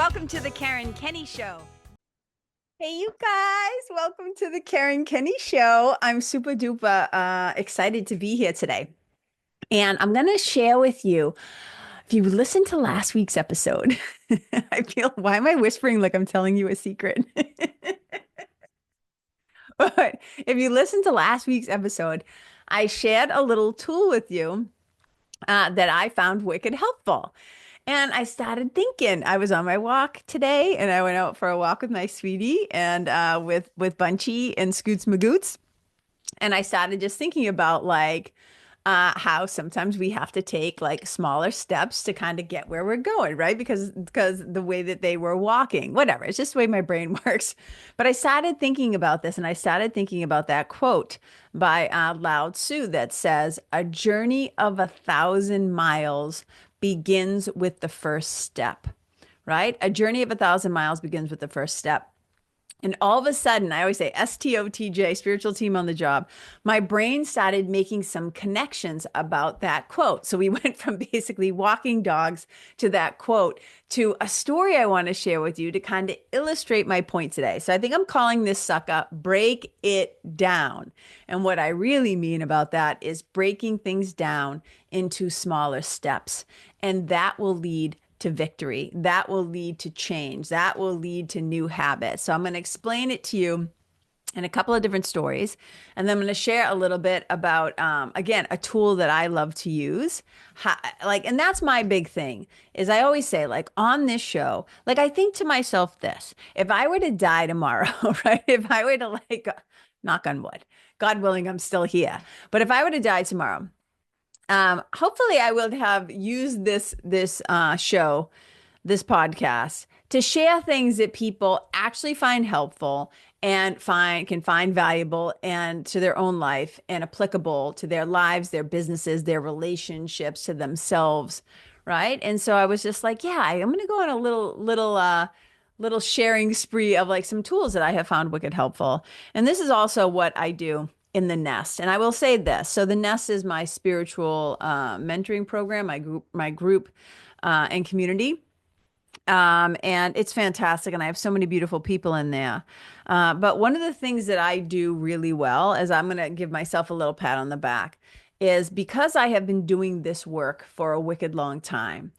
Welcome to the Karen Kenney Show. Hey, you guys, welcome to the Karen Kenney Show. I'm super duper excited to be here today. And I'm going to share with you, if you listened to last week's episode, why am I whispering like I'm telling you a secret? But if you listen to last week's episode, I shared a little tool with you that I found wicked helpful. And I started thinking, I was on my walk today and I went out for a walk with my sweetie and with Bunchy and Scoots Magoots. And I started just thinking about how sometimes we have to take like smaller steps to kind of get where we're going, right? Because the way that they were walking, whatever, it's just the way my brain works. But I started thinking about this and I started thinking about that quote by Lao Tzu that says, "A journey of 1,000 miles begins with the first step," right? A journey of 1,000 miles begins with the first step. And all of a sudden, I always say STOTJ, spiritual team on the job, my brain started making some connections about that quote. So we went from basically walking dogs to that quote to a story I want to share with you to kind of illustrate my point today. So I think I'm calling this sucker Break It Down. And what I really mean about that is breaking things down into smaller steps. And that will lead to victory. That will lead to change. That will lead to new habits. So I'm going to explain it to you in a couple of different stories. And then I'm going to share a little bit about, again, a tool that I love to use. And that's my big thing is I always say, like on this show, like I think to myself this, if I were to die tomorrow, right? If I were to knock on wood, God willing, I'm still here. But if I were to die tomorrow, hopefully I will have used this show, this podcast, to share things that people actually find helpful and can find valuable and to their own life and applicable to their lives, their businesses, their relationships, to themselves, right? And so I was just like, yeah, I'm going to go on a little sharing spree of like some tools that I have found wicked helpful. And this is also what I do in the Nest. And I will say this. So the Nest is my spiritual mentoring program, my group and community. And it's fantastic. And I have so many beautiful people in there. But one of the things that I do really well is I'm going to give myself a little pat on the back is because I have been doing this work for a wicked long time.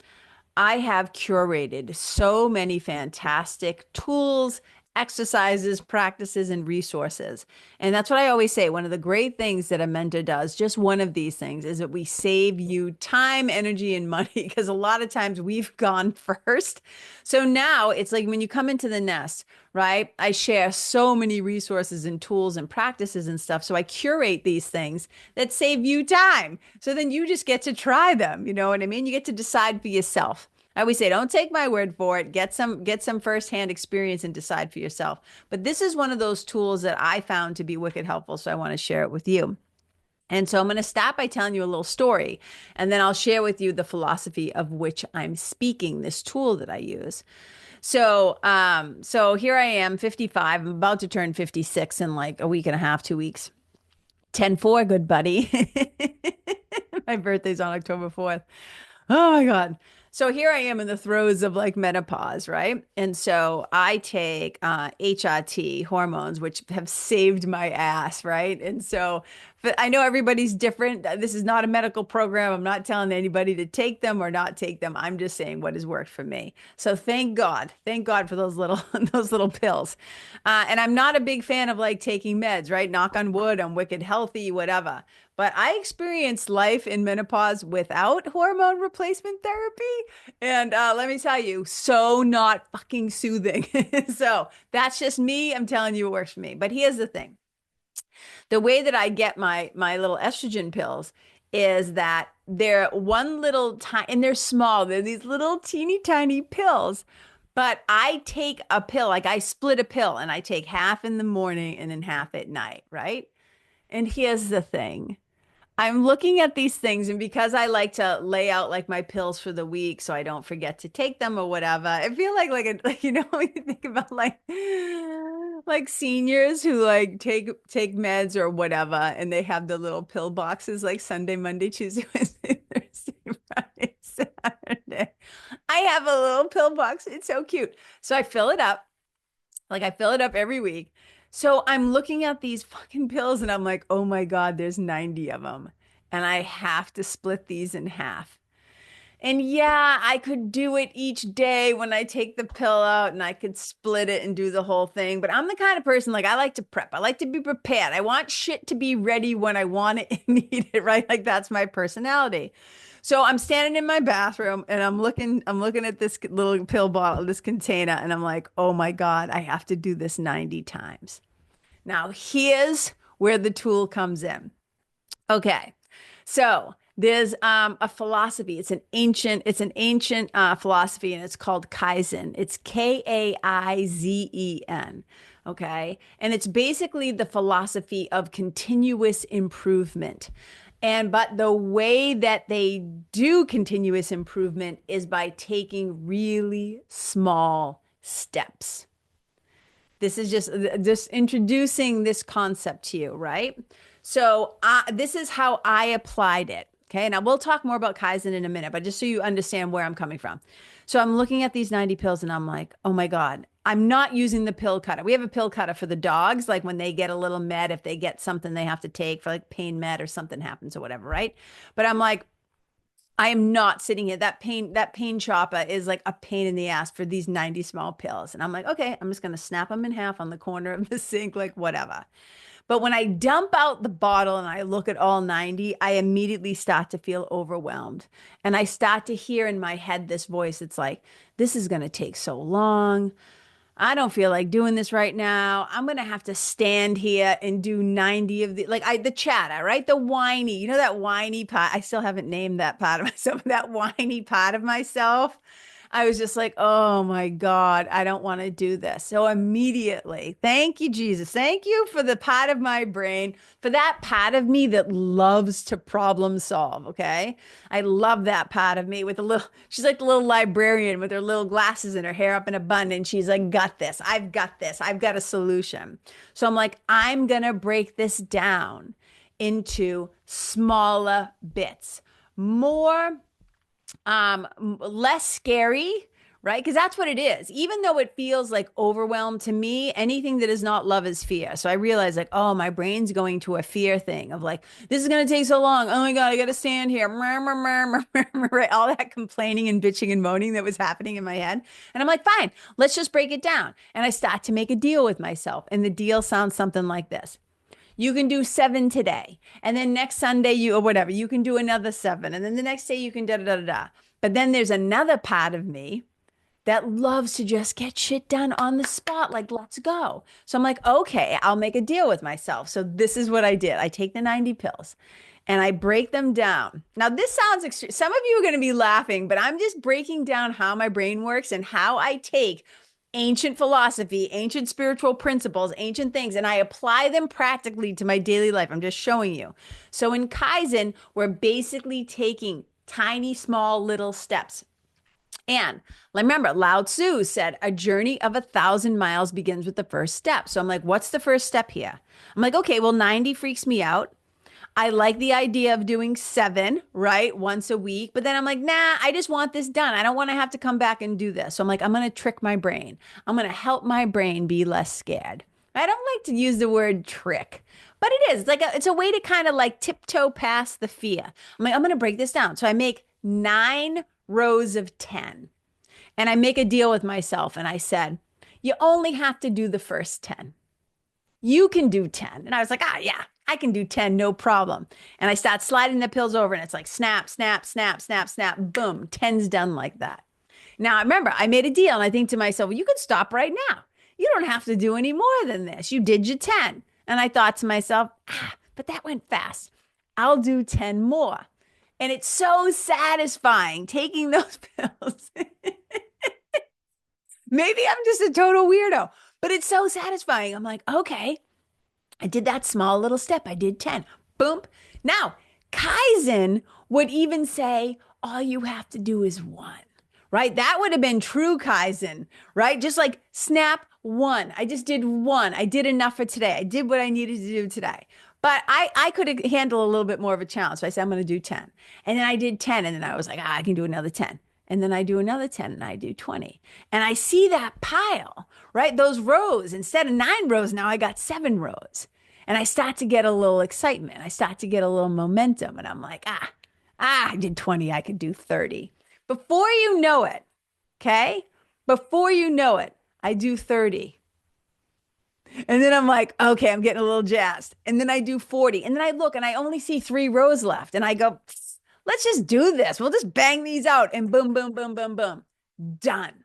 I have curated so many fantastic tools, exercises, practices, and resources. And that's what I always say. One of the great things that a mentor does, just one of these things, is that we save you time, energy, and money because a lot of times we've gone first. So now it's like when you come into the Nest, right? I share so many resources and tools and practices and stuff. So I curate these things that save you time. So then you just get to try them. You know what I mean? You get to decide for yourself. I always say, don't take my word for it. Get some firsthand experience and decide for yourself. But this is one of those tools that I found to be wicked helpful. So I want to share it with you. And so I'm going to start by telling you a little story, and then I'll share with you the philosophy of which I'm speaking, this tool that I use. So here I am, 55. I'm about to turn 56 in like a week and a half, 2 weeks. 10-4, good buddy. My birthday's on October 4th. Oh my God. So here I am in the throes of like menopause, right? And so I take HRT hormones, which have saved my ass, right? And so but I know everybody's different. This is not a medical program. I'm not telling anybody to take them or not take them. I'm just saying what has worked for me. So thank God for those little those little pills. And I'm not a big fan of like taking meds, right? Knock on wood, I'm wicked healthy, whatever. But I experienced life in menopause without hormone replacement therapy. And let me tell you, so not fucking soothing. So that's just me. I'm telling you it works for me. But here's the thing. The way that I get my little estrogen pills is that they're one little tiny, and they're small. They're these little teeny tiny pills. But I take a pill, like I split a pill and I take half in the morning and then half at night, right? And here's the thing. I'm looking at these things, and because I like to lay out like my pills for the week so I don't forget to take them or whatever, I feel like when you think about like seniors who like take meds or whatever, and they have the little pill boxes like Sunday, Monday, Tuesday, Wednesday, Thursday, Friday, Saturday. I have a little pill box. It's so cute. So I fill it up. Like I fill it up every week. So I'm looking at these fucking pills and I'm like, oh my God, there's 90 of them. And I have to split these in half. And yeah, I could do it each day when I take the pill out and I could split it and do the whole thing. But I'm the kind of person like I like to prep. I like to be prepared. I want shit to be ready when I want it and need it, right? Like that's my personality. So I'm standing in my bathroom and I'm looking at this little pill bottle, this container, and I'm like, oh my God, I have to do this 90 times. Now here's where the tool comes in. Okay. So there's a philosophy. It's an ancient philosophy, and it's called Kaizen. It's Kaizen. Okay. And it's basically the philosophy of continuous improvement. But the way that they do continuous improvement is by taking really small steps. This is just introducing this concept to you, right? So this is how I applied it. Okay. Now we'll talk more about Kaizen in a minute, but just so you understand where I'm coming from. So I'm looking at these 90 pills and I'm like, oh my God, I'm not using the pill cutter. We have a pill cutter for the dogs, like when they get a little med, if they get something they have to take for like pain med or something happens or whatever, right? But I'm like, I am not sitting here. That pain chopper is like a pain in the ass for these 90 small pills. And I'm like, okay, I'm just going to snap them in half on the corner of the sink, like whatever. But when I dump out the bottle and I look at all 90, I immediately start to feel overwhelmed. And I start to hear in my head this voice. It's like, this is going to take so long. I don't feel like doing this right now. I'm gonna have to stand here and do 90 of the chatter, right? The whiny, that whiny part. I still haven't named that part of myself, that whiny part of myself. I was just like, oh my God, I don't want to do this. So immediately, thank you, Jesus. Thank you for the part of my brain, for that part of me that loves to problem solve. Okay. I love that part of me she's like the little librarian with her little glasses and her hair up in a bun. And she's like, got this. I've got this. I've got a solution. So I'm like, I'm going to break this down into smaller bits, more less scary, right? Because that's what it is. Even though it feels like overwhelm to me, anything that is not love is fear. So I realized like, oh, my brain's going to a fear thing of like, this is going to take so long. Oh my God, I got to stand here. Right? All that complaining and bitching and moaning that was happening in my head. And I'm like, fine, let's just break it down. And I start to make a deal with myself. And the deal sounds something like this. You can do 7 today. And then next Sunday, or whatever, you can do another 7. And then the next day you can da da da da da. But then there's another part of me that loves to just get shit done on the spot. Like, let's go. So I'm like, okay, I'll make a deal with myself. So this is what I did. I take the 90 pills and I break them down. Now, this sounds extreme. Some of you are going to be laughing, but I'm just breaking down how my brain works and how I take ancient philosophy, ancient spiritual principles, ancient things, and I apply them practically to my daily life. I'm just showing you. So in Kaizen, we're basically taking tiny, small, little steps. And remember, Lao Tzu said, a journey of 1,000 miles begins with the first step. So I'm like, what's the first step here? I'm like, okay, well, 90 freaks me out. I like the idea of doing 7, right? Once a week. But then I'm like, nah, I just want this done. I don't want to have to come back and do this. So I'm like, I'm going to trick my brain. I'm going to help my brain be less scared. I don't like to use the word trick, but it is like it's a way to kind of like tiptoe past the fear. I'm like, I'm going to break this down. So I make 9 rows of 10 and I make a deal with myself. And I said, you only have to do the first 10. You can do 10. And I was like, yeah, I can do 10, no problem. And I start sliding the pills over and it's like snap, snap, snap, snap, snap, boom, 10's done like that. Now, remember, I made a deal and I think to myself, well, you can stop right now. You don't have to do any more than this. You did your 10. And I thought to myself, but that went fast. I'll do 10 more. And it's so satisfying taking those pills. Maybe I'm just a total weirdo, but it's so satisfying. I'm like, okay, I did that small little step. I did 10. Boom. Now, Kaizen would even say, all you have to do is 1, right? That would have been true Kaizen, right? Just like snap 1. I just did 1. I did enough for today. I did what I needed to do today. But I could handle a little bit more of a challenge. So I said, I'm going to do 10. And then I did 10. And then I was like, I can do another 10. And then I do another 10 and I do 20. And I see that pile, right? Those rows, instead of 9 rows, now I got 7 rows. And I start to get a little excitement. I start to get a little momentum. And I'm like, I did 20. I could do 30. Before you know it, okay? Before you know it, I do 30. And then I'm like, okay, I'm getting a little jazzed. And then I do 40. And then I look and I only see 3 rows left. And I go, let's just do this. We'll just bang these out. And boom, boom, boom, boom, boom. Done.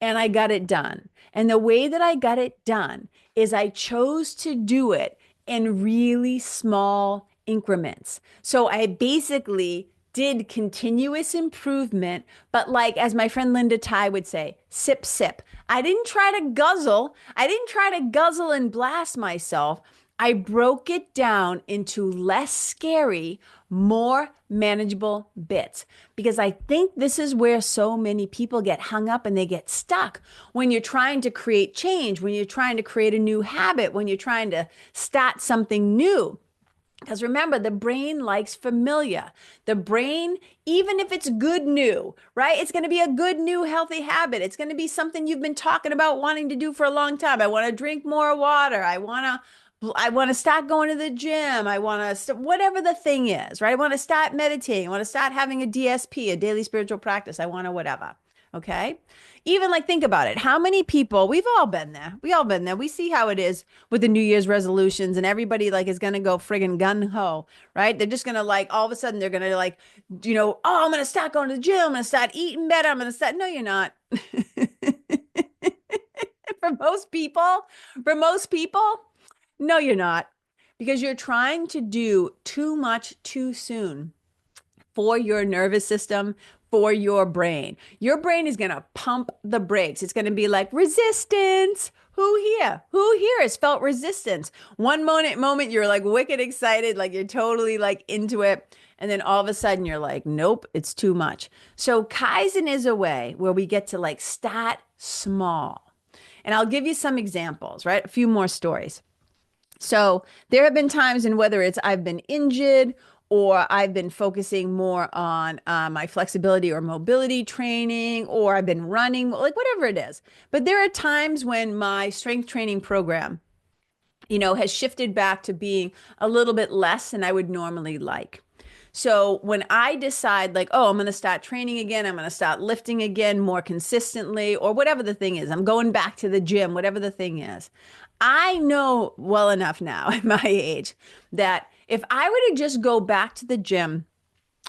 And I got it done. And the way that I got it done is I chose to do it in really small increments. So I basically did continuous improvement, but like as my friend Linda Ty would say, sip, sip. I didn't try to guzzle. I didn't try to guzzle and blast myself. I broke it down into less scary, more manageable bits because I think this is where so many people get hung up and they get stuck when you're trying to create change, when you're trying to create a new habit, when you're trying to start something new. Because remember, the brain likes familiar. The brain, even if it's good new, right? It's going to be a good new healthy habit. It's going to be something you've been talking about wanting to do for a long time. I want to drink more water. I want to start going to the gym. I want to whatever the thing is, right? I want to start meditating. I want to start having a DSP, a daily spiritual practice. I want to whatever. Okay? Even like think about it. How many people, we've all been there. We all been there. We see how it is with the New Year's resolutions and everybody like is going to go friggin' gun ho, right? They're just going to like all of a sudden they're going to like, oh, I'm going to start going to the gym. I'm going to start eating better. I'm going to start. No, you're not. For most people, no, you're not. Because you're trying to do too much too soon for your nervous system, for your brain. Your brain is going to pump the brakes. It's going to be like resistance. Who here? Who here has felt resistance? One moment you're like wicked excited, like you're totally like into it. And then all of a sudden you're like, nope, it's too much. So Kaizen is a way where we get to like start small. And I'll give you some examples, right? A few more stories. So there have been times in whether it's I've been injured or I've been focusing more on my flexibility or mobility training, or I've been running, like whatever it is. But there are times when my strength training program, has shifted back to being a little bit less than I would normally like. So when I decide like, oh, I'm going to start training again, I'm going to start lifting again more consistently, or whatever the thing is, I'm going back to the gym, whatever the thing is, I know well enough now at my age that if I were to just go back to the gym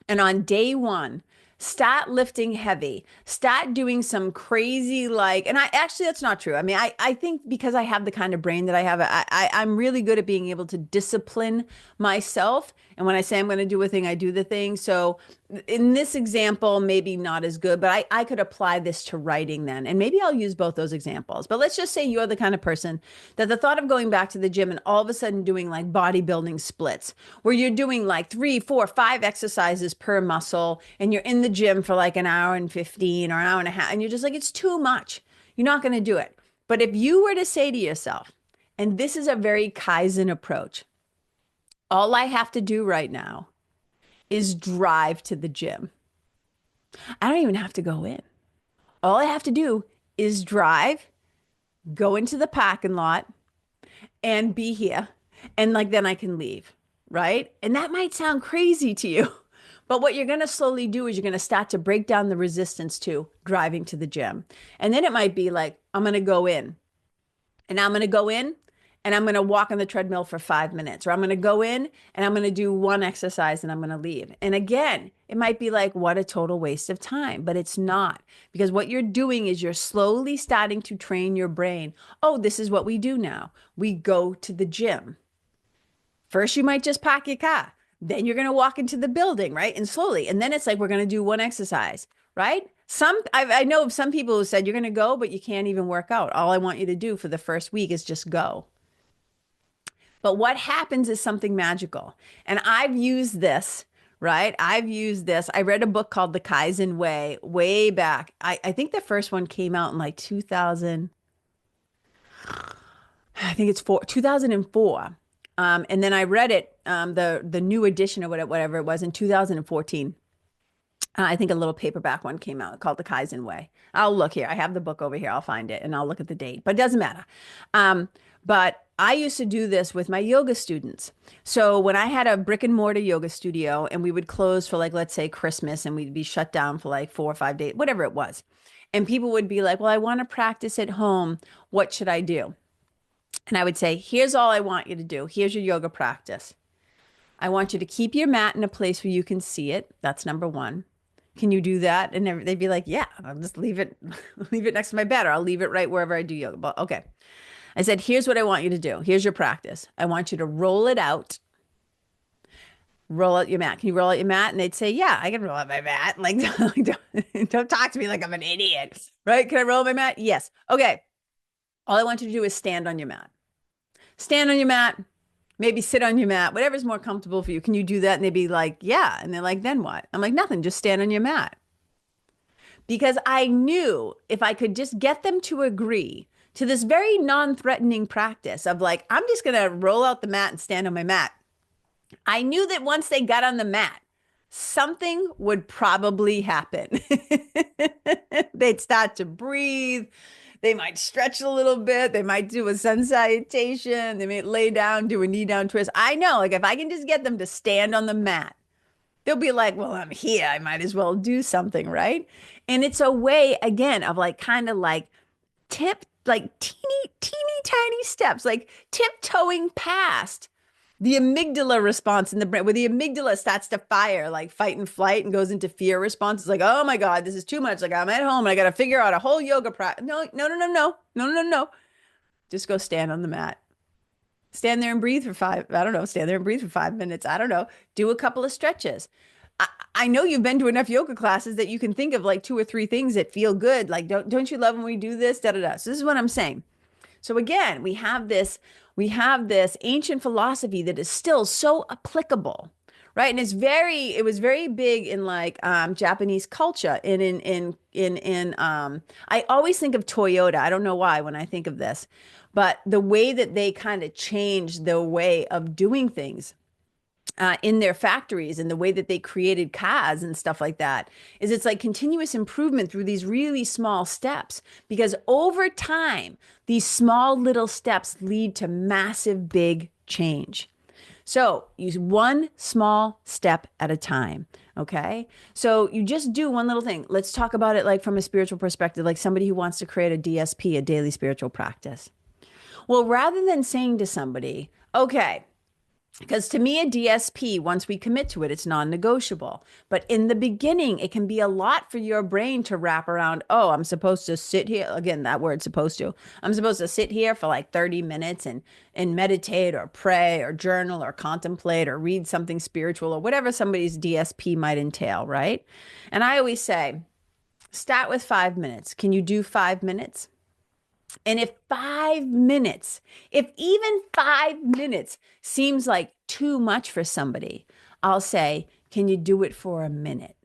and on day one, start lifting heavy, start doing some crazy like, and I actually, that's not true. I mean, I think because I have the kind of brain that I have, I'm really good at being able to discipline myself. And when I say I'm going to do a thing, I do the thing. So in this example, maybe not as good, but I could apply this to writing then. And maybe I'll use both those examples. But let's just say you're the kind of person that the thought of going back to the gym and all of a sudden doing like bodybuilding splits, where you're doing like 3, 4, 5 exercises per muscle, and you're in the gym for like an hour and 15 or an hour and a half, and you're just like, it's too much. You're not going to do it. But if you were to say to yourself, and this is a very Kaizen approach, all I have to do right now is drive to the gym. I don't even have to go in. All I have to do is drive, go into the parking lot, and be here. And like then I can leave, right? And that might sound crazy to you. But what you're going to slowly do is you're going to start to break down the resistance to driving to the gym. And then it might be like, I'm going to go in. And I'm going to go in and I'm going to walk on the treadmill for 5 minutes, or I'm going to go in and I'm going to do one exercise and I'm going to leave. And again, it might be like, what a total waste of time, but it's not, because what you're doing is you're slowly starting to train your brain. Oh, this is what we do now. We go to the gym. First, you might just park your car. Then you're going to walk into the building, right? And slowly. And then it's like, we're going to do one exercise, right? I know of some people who said you're going to go, but you can't even work out. All I want you to do for the first week is just go. But what happens is something magical. And I've used this, right? I've used this. I read a book called The Kaizen way back. I think the first one came out in like 2000. I think it's 2004. And then I read it, the new edition or whatever it was in 2014. I think a little paperback one came out called The Kaizen Way. I'll look here. I have the book over here. I'll find it and I'll look at the date, but it doesn't matter. Um, but I used to do this with my yoga students. So when I had a brick and mortar yoga studio and we would close for like, let's say Christmas and we'd be shut down for like 4 or 5 days, whatever it was. And people would be like, well, I want to practice at home. What should I do? And I would say, here's all I want you to do. Here's your yoga practice. I want you to keep your mat in a place where you can see it. That's number one. Can you do that? And they'd be like, yeah, I'll just leave it, leave it next to my bed, or I'll leave it right wherever I do yoga. But okay. I said, here's what I want you to do. Here's your practice. I want you to roll it out. Roll out your mat. Can you roll out your mat? And they'd say, yeah, I can roll out my mat. Like, don't talk to me like I'm an idiot, right? Can I roll out my mat? Yes. Okay. All I want you to do is stand on your mat. Stand on your mat. Maybe sit on your mat, whatever's more comfortable for you. Can you do that? And they'd be like, yeah. And they're like, then what? I'm like, nothing, just stand on your mat. Because I knew if I could just get them to agree to this very non-threatening practice of like, I'm just going to roll out the mat and stand on my mat. I knew that once they got on the mat, something would probably happen. They'd start to breathe. They might stretch a little bit. They might do a sun salutation. They might lay down, do a knee down twist. I know, like if I can just get them to stand on the mat, they'll be like, well, I'm here. I might as well do something, right? And it's a way, again, of like kind of like like teeny tiny steps, like tiptoeing past the amygdala response in the brain, where the amygdala starts to fire, like fight and flight, and goes into fear response. It's like, oh my God, this is too much. Like I'm at home and I got to figure out a whole yoga practice. No, no, no, no, no, no, no, no. Just go stand on the mat. Stand there and breathe for I don't know, stand there and breathe for 5 minutes. I don't know. Do a couple of stretches. I know you've been to enough yoga classes that you can think of like 2 or 3 things that feel good. Like, don't you love when we do this? Da, da, da. So this is what I'm saying. So again, we have this ancient philosophy that is still so applicable, right? And it was very big in like Japanese culture. And I always think of Toyota. I don't know why when I think of this, but the way that they kind of changed the way of doing things in their factories and the way that they created cars and stuff like that is it's like continuous improvement through these really small steps, because over time these small little steps lead to massive big change. So use one small step at a time. Okay. So you just do one little thing. Let's talk about it like from a spiritual perspective, like somebody who wants to create a DSP, a daily spiritual practice. Well, rather than saying to somebody, okay, because to me, a DSP, once we commit to it, it's non-negotiable. But in the beginning, it can be a lot for your brain to wrap around. Oh, I'm supposed to sit here. Again, that word supposed to. I'm supposed to sit here for like 30 minutes and meditate or pray or journal or contemplate or read something spiritual or whatever somebody's DSP might entail, right? And I always say, start with 5 minutes. Can you do 5 minutes? And if 5 minutes, if even 5 minutes seems like too much for somebody, I'll say, can you do it for a minute?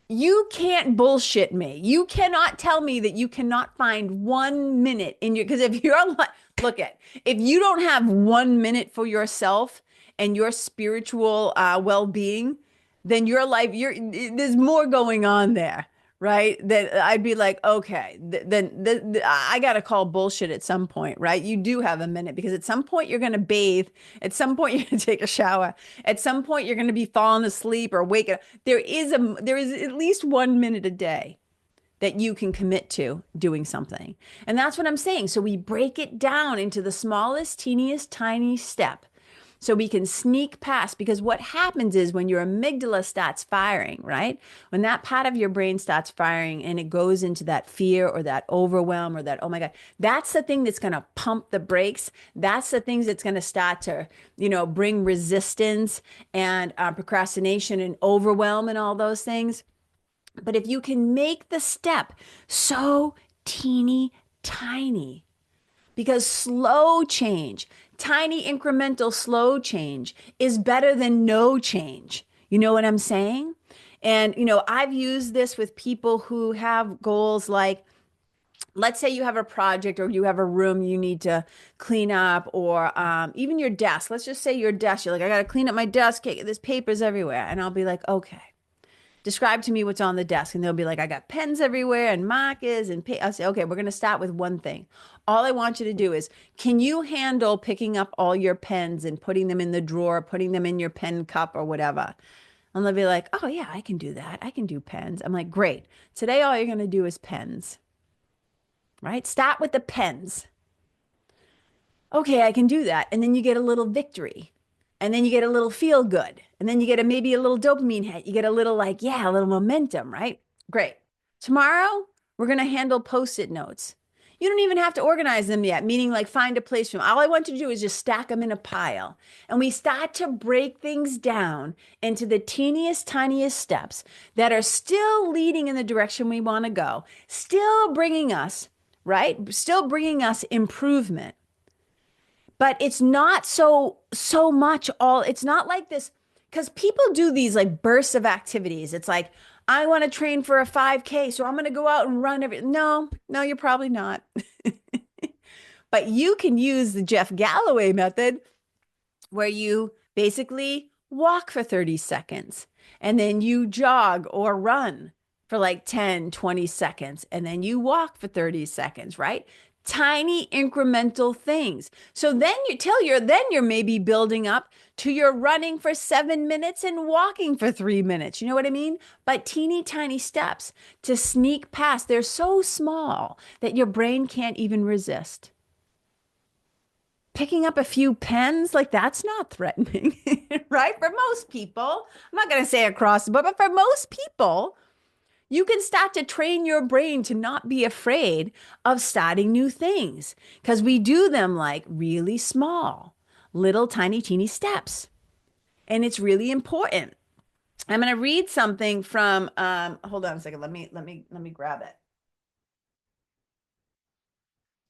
You can't bullshit me. You cannot tell me that you cannot find 1 minute in your, because if you're like, if you don't have 1 minute for yourself and your spiritual well-being, then your life, there's more going on there. Right? That I'd be like, okay, then I got to call bullshit at some point, right? You do have a minute because at some point you're going to bathe. At some point you're going to take a shower. At some point you're going to be falling asleep or waking up. There is at least 1 minute a day that you can commit to doing something. And that's what I'm saying. So we break it down into the smallest, teeniest, tiny step. So we can sneak past, because what happens is when your amygdala starts firing, right? When that part of your brain starts firing and it goes into that fear or that overwhelm or that, oh my God, that's the thing that's going to pump the brakes. That's the things that's going to start to, bring resistance and procrastination and overwhelm and all those things. But if you can make the step so teeny tiny, because slow change, tiny incremental slow change is better than no change. You know what I'm saying? And, I've used this with people who have goals like, let's say you have a project or you have a room you need to clean up, or even your desk. Let's just say your desk. You're like, I got to clean up my desk. There's papers everywhere. And I'll be like, okay, describe to me what's on the desk. And they'll be like, I got pens everywhere and markers and I'll say, okay, we're going to start with one thing. All I want you to do is, can you handle picking up all your pens and putting them in the drawer, putting them in your pen cup or whatever? And they'll be like, oh yeah, I can do that. I can do pens. I'm like, great. Today, all you're going to do is pens, right? Start with the pens. Okay, I can do that. And then you get a little victory. And then you get a little feel good. And then you get maybe a little dopamine hit. You get a little like, yeah, a little momentum, right? Great. Tomorrow, we're going to handle post-it notes. You don't even have to organize them yet, meaning like find a place for them. All I want you to do is just stack them in a pile. And we start to break things down into the teeniest, tiniest steps that are still leading in the direction we want to go, still bringing us, right? Still bringing us improvement. But it's not so much all, it's not like this, because people do these like bursts of activities. It's like, I want to train for a 5K, so I'm going to go out and run every. No, you're probably not. But you can use the Jeff Galloway method where you basically walk for 30 seconds and then you jog or run for like 10, 20 seconds, and then you walk for 30 seconds, right? Tiny incremental things. So then you're maybe building up to your running for 7 minutes and walking for 3 minutes. You know what I mean? But teeny tiny steps to sneak past. They're so small that your brain can't even resist. Picking up a few pens, like that's not threatening, right? For most people, I'm not going to say across the board, but for most people, you can start to train your brain to not be afraid of starting new things because we do them like really small, little tiny, teeny steps. And it's really important. I'm going to read something from, hold on a second. Let me grab it.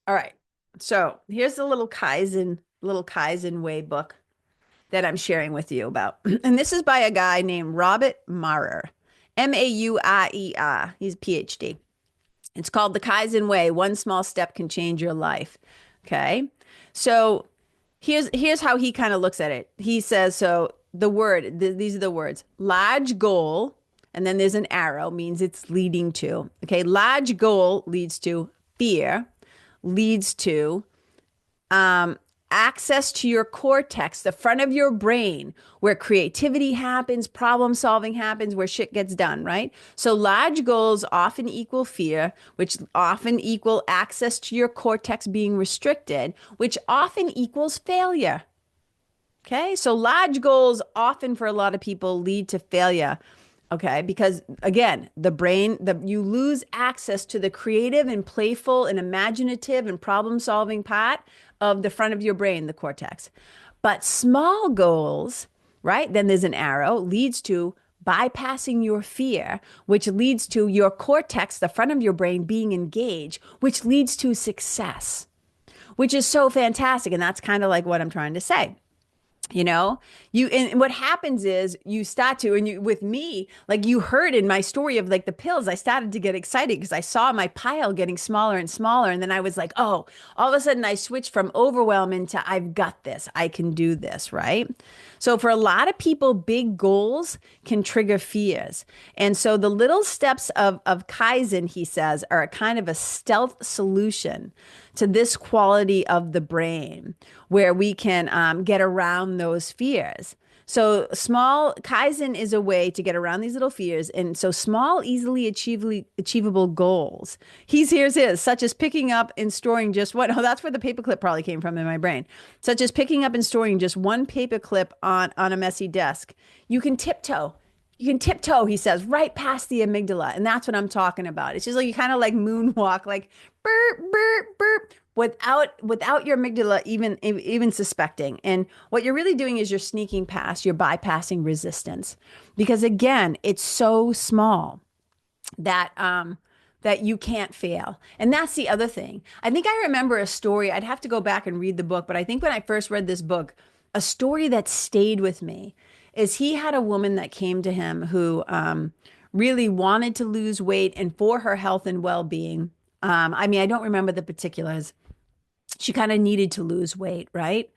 All right. So here's the little Kaizen Way book that I'm sharing with you about. And this is by a guy named Robert Maurer. Maurer. He's a PhD. It's called The Kaizen Way. One small step can change your life. Okay. So here's how he kind of looks at it. He says, so these are the words, large goal, and then there's an arrow, means it's leading to. Okay. Large goal leads to fear, leads to access to your cortex, the front of your brain, where creativity happens, problem solving happens, where shit gets done, right? So large goals often equal fear, which often equal access to your cortex being restricted, which often equals failure. Okay, so large goals often for a lot of people lead to failure. Okay, because again, the brain, you lose access to the creative and playful and imaginative and problem solving part of the front of your brain, the cortex. But small goals, right? Then there's an arrow, leads to bypassing your fear, which leads to your cortex, the front of your brain being engaged, which leads to success, which is so fantastic. And that's kind of like what I'm trying to say. You know, and what happens is you start to, and you, with me, like you heard in my story of like the pills, I started to get excited because I saw my pile getting smaller and smaller. And then I was like, oh, all of a sudden I switched from overwhelm into I've got this, I can do this, right? So for a lot of people, big goals can trigger fears. And so the little steps of Kaizen, he says, are a kind of a stealth solution to this quality of the brain where we can get around those fears. So small Kaizen is a way to get around these little fears. And so small, easily achievable goals. Here's his, such as picking up and storing just one. Oh, that's where the paperclip probably came from in my brain. Such as picking up and storing just one paperclip on a messy desk. You can tiptoe. He says, right past the amygdala. And that's what I'm talking about. It's just like you kind of like moonwalk, like burp, burp, burp, without your amygdala even suspecting. And what you're really doing is you're sneaking past, you're bypassing resistance. Because again, it's so small that that you can't fail. And that's the other thing. I think I remember a story. I'd have to go back and read the book, but I think when I first read this book, a story that stayed with me is he had a woman that came to him who really wanted to lose weight and for her health and well-being. I mean, I don't remember the particulars. She kind of needed to lose weight, right?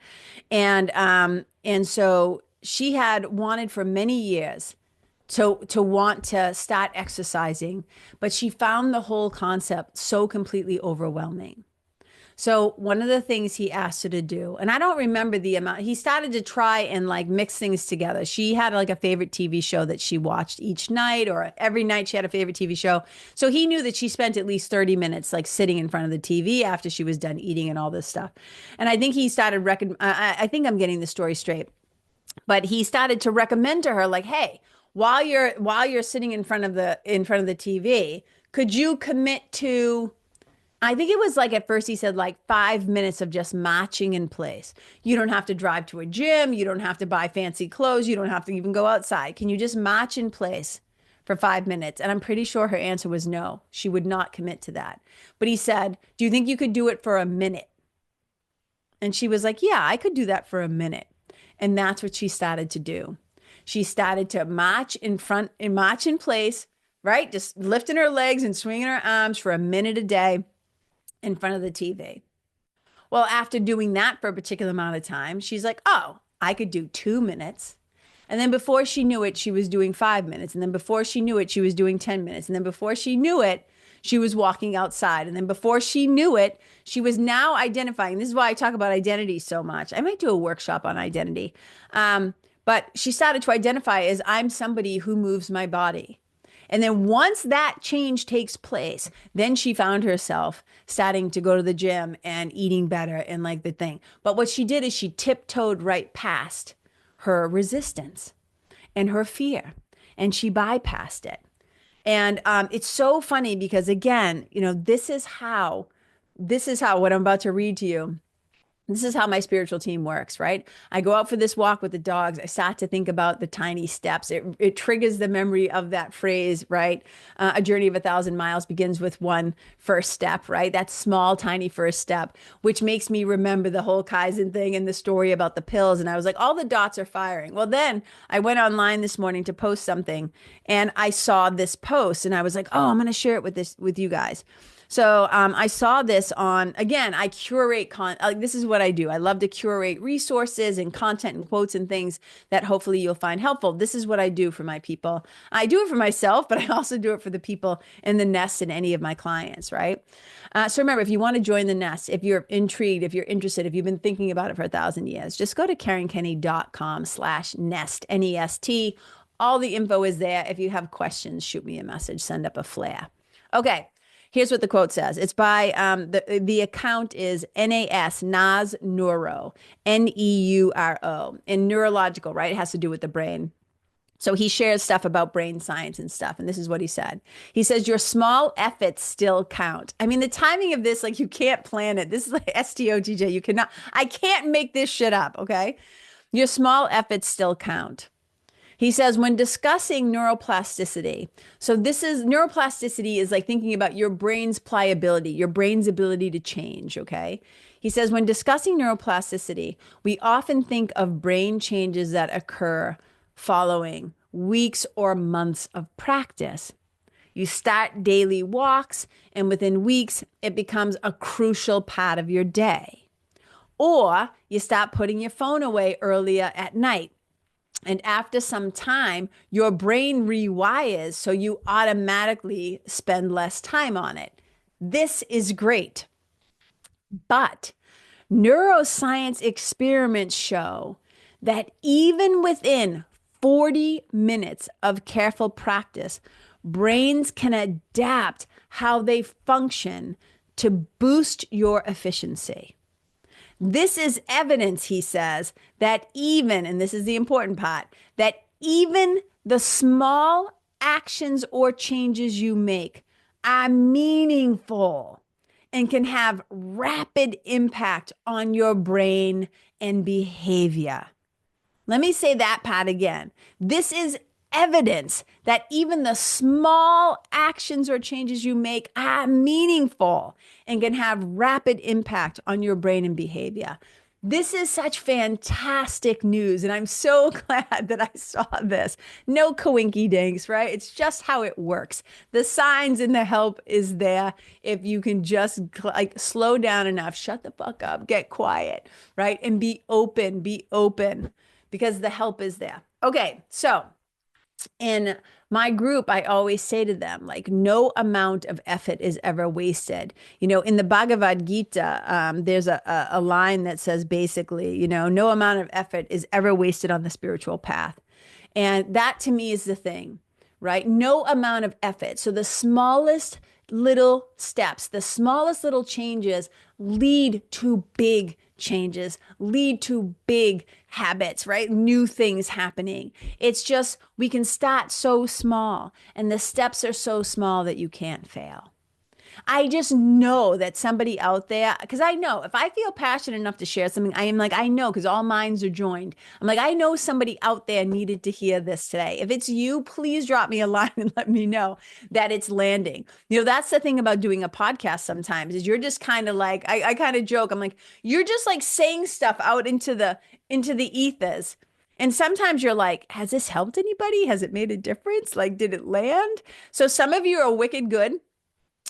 And so she had wanted for many years to want to start exercising, but she found the whole concept so completely overwhelming. So one of the things he asked her to do, and I don't remember the amount, he started to try and like mix things together. She had like a favorite TV show that she watched each night, or every night she had a favorite TV show. So he knew that she spent at least 30 minutes like sitting in front of the TV after she was done eating and all this stuff. And I think he started, I think I'm getting the story straight, but he started to recommend to her like, hey, while you're sitting in front of the TV, could you commit to, I think it was like at first he said like 5 minutes of just marching in place. You don't have to drive to a gym. You don't have to buy fancy clothes. You don't have to even go outside. Can you just march in place for 5 minutes? And I'm pretty sure her answer was no. She would not commit to that. But he said, do you think you could do it for a minute? And she was like, yeah, I could do that for a minute. And that's what she started to do. She started to march in front and march in place, right? Just lifting her legs and swinging her arms for a minute a day in front of the TV. Well, after doing that for a particular amount of time, she's like, oh, I could do 2 minutes. And then before she knew it, she was doing 5 minutes. And then before she knew it, she was doing 10 minutes. And then before she knew it, she was walking outside. And then before she knew it, she was now identifying. This is why I talk about identity so much. I might do a workshop on identity. But she started to identify as I'm somebody who moves my body. And then once that change takes place, then she found herself starting to go to the gym and eating better and like the thing. But what she did is she tiptoed right past her resistance and her fear, and she bypassed it. And it's so funny because again, this is how what I'm about to read to you. This is how my spiritual team works, right? I go out for this walk with the dogs. I start to think about the tiny steps. It triggers the memory of that phrase, right? A journey of 1,000 miles begins with one first step, right? That small, tiny first step, which makes me remember the whole Kaizen thing and the story about the pills. And I was like, all the dots are firing. Well, then I went online this morning to post something, and I saw this post, and I was like, oh, I'm going to share it with you guys. So I saw this on, again, I curate this is what I do. I love to curate resources and content and quotes and things that hopefully you'll find helpful. This is what I do for my people. I do it for myself, but I also do it for the people in the nest and any of my clients, right? So remember, if you want to join the nest, if you're intrigued, if you're interested, if you've been thinking about it for 1,000 years, just go to karenkenney.com/nest, N-E-S-T. All the info is there. If you have questions, shoot me a message, send up a flare. Okay. Here's what the quote says. It's by the account is Nas Neuro, Neuro, and neurological, right? It has to do with the brain. So he shares stuff about brain science and stuff. And this is what he said. He says, your small efforts still count. I mean, the timing of this, like you can't plan it. This is like STOTJ. You cannot, I can't make this shit up. Okay. Your small efforts still count. He says, when discussing neuroplasticity, so this is neuroplasticity is like thinking about your brain's pliability, your brain's ability to change, okay? He says, when discussing neuroplasticity, we often think of brain changes that occur following weeks or months of practice. You start daily walks, and within weeks, it becomes a crucial part of your day. Or you start putting your phone away earlier at night. And after some time, your brain rewires so you automatically spend less time on it. This is great. But neuroscience experiments show that even within 40 minutes of careful practice, brains can adapt how they function to boost your efficiency. This is evidence, he says, that even, and this is the important part, that even the small actions or changes you make are meaningful and can have rapid impact on your brain and behavior. Let me say that part again. This is evidence that even the small actions or changes you make are meaningful and can have rapid impact on your brain and behavior. This is such fantastic news, and I'm so glad that I saw this. No coinky dinks, right? It's just how it works. The signs and the help is there if you can just like slow down enough, shut the fuck up, get quiet, right? And be open, because the help is there. Okay, so in my group, I always say to them, like, no amount of effort is ever wasted. In the Bhagavad Gita, there's a line that says basically, no amount of effort is ever wasted on the spiritual path. And that to me is the thing, right? No amount of effort. So the smallest little steps, the smallest little changes lead to big changes, lead to big habits, right? New things happening. It's just we can start so small, and the steps are so small that you can't fail. I just know that somebody out there, because I know if I feel passionate enough to share something, I am like, I know, because all minds are joined. I'm like, I know somebody out there needed to hear this today. If it's you, please drop me a line and let me know that it's landing. That's the thing about doing a podcast sometimes is you're just kind of like, I kind of joke. I'm like, you're just like saying stuff out into the ethers. And sometimes you're like, has this helped anybody? Has it made a difference? Like, did it land? So some of you are wicked good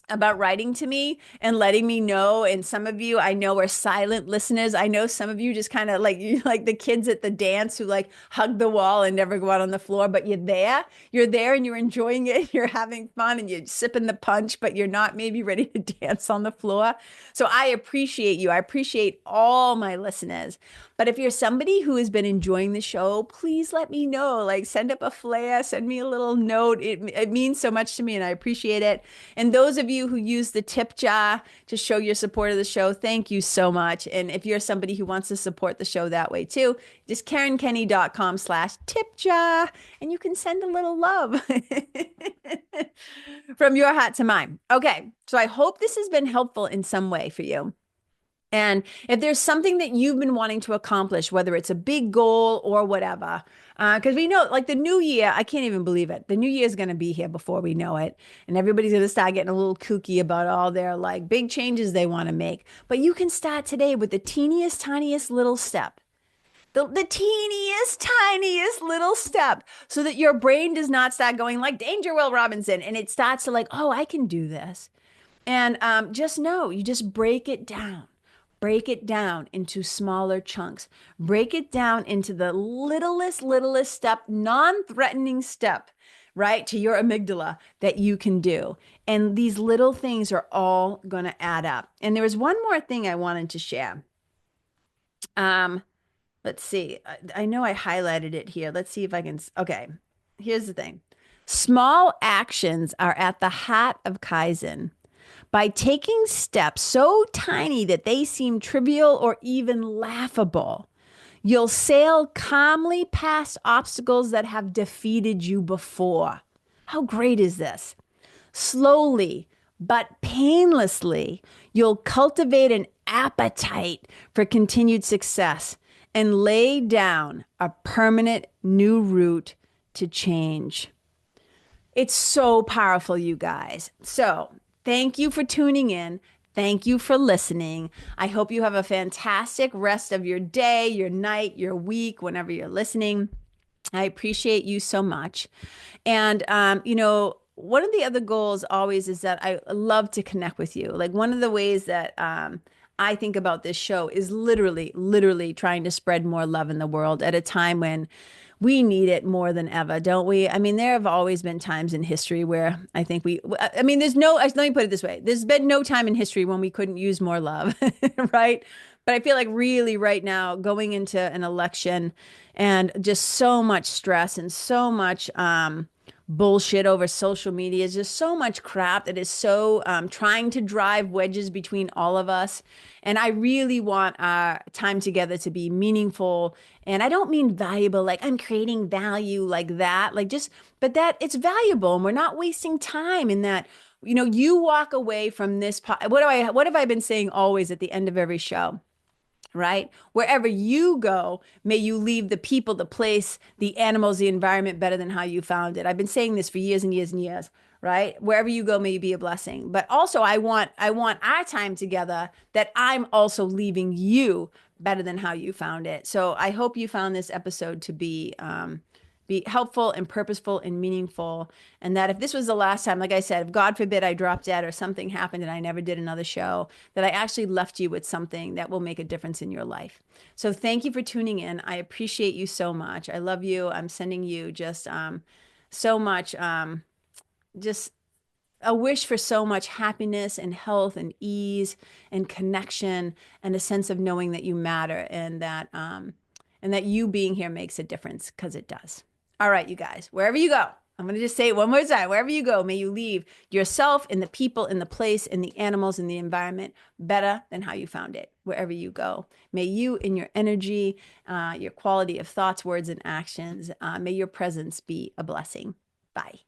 about writing to me and letting me know. And some of you I know are silent listeners. I know some of you just kind of like you like the kids at the dance who like hug the wall and never go out on the floor, but you're there and you're enjoying it. You're having fun and you're sipping the punch, but you're not maybe ready to dance on the floor. So I appreciate you. I appreciate all my listeners. But if you're somebody who has been enjoying the show, please let me know. Like send up a flare, send me a little note. It means so much to me and I appreciate it. And those of you who use the tip jar to show your support of the show, thank you so much. And if you're somebody who wants to support the show that way too, just KarenKenney.com/tip jar and you can send a little love from your heart to mine. Okay, so I hope this has been helpful in some way for you. And if there's something that you've been wanting to accomplish, whether it's a big goal or whatever, because we know like the new year, I can't even believe it. The new year is going to be here before we know it. And everybody's going to start getting a little kooky about all their like big changes they want to make. But you can start today with the teeniest, tiniest little step. The teeniest, tiniest little step so that your brain does not start going like Danger Will Robinson. And it starts to like, oh, I can do this. And just know, you just break it down. Break it down into smaller chunks. Break it down into the littlest step, non-threatening step, right, to your amygdala that you can do. And these little things are all going to add up. And there was one more thing I wanted to share. Let's see. I know I highlighted it here. Let's see if I can. Okay, here's the thing. Small actions are at the heart of Kaizen. By taking steps so tiny that they seem trivial or even laughable, you'll sail calmly past obstacles that have defeated you before. How great is this? Slowly but painlessly, you'll cultivate an appetite for continued success and lay down a permanent new route to change. It's so powerful, you guys. So, thank you for tuning in. Thank you for listening. I hope you have a fantastic rest of your day, your night, your week, whenever you're listening. I appreciate you so much. And, one of the other goals always is that I love to connect with you. Like one of the ways that I think about this show is literally trying to spread more love in the world at a time when we need it more than ever, don't we? I mean, there have always been times in history where I think let me put it this way. There's been no time in history when we couldn't use more love, right? But I feel like really right now going into an election and just so much stress and so much, bullshit over social media is just so much crap that is so trying to drive wedges between all of us. And I really want our time together to be meaningful. And I don't mean valuable, like I'm creating value like that, but that it's valuable and we're not wasting time in that. You walk away from this. What have I been saying always at the end of every show? Right? Wherever you go, may you leave the people, the place, the animals, the environment better than how you found it. I've been saying this for years and years and years, right? Wherever you go, may you be a blessing. But also I want our time together that I'm also leaving you better than how you found it. So I hope you found this episode to be helpful and purposeful and meaningful. And that if this was the last time, like I said, if God forbid I dropped dead or something happened and I never did another show, that I actually left you with something that will make a difference in your life. So thank you for tuning in. I appreciate you so much. I love you. I'm sending you just so much, just a wish for so much happiness and health and ease and connection and a sense of knowing that you matter and that you being here makes a difference because it does. All right, you guys, wherever you go, I'm going to just say it one more time. Wherever you go, may you leave yourself and the people in the place and the animals in the environment better than how you found it. Wherever you go, may you in your energy, your quality of thoughts, words, and actions, may your presence be a blessing. Bye.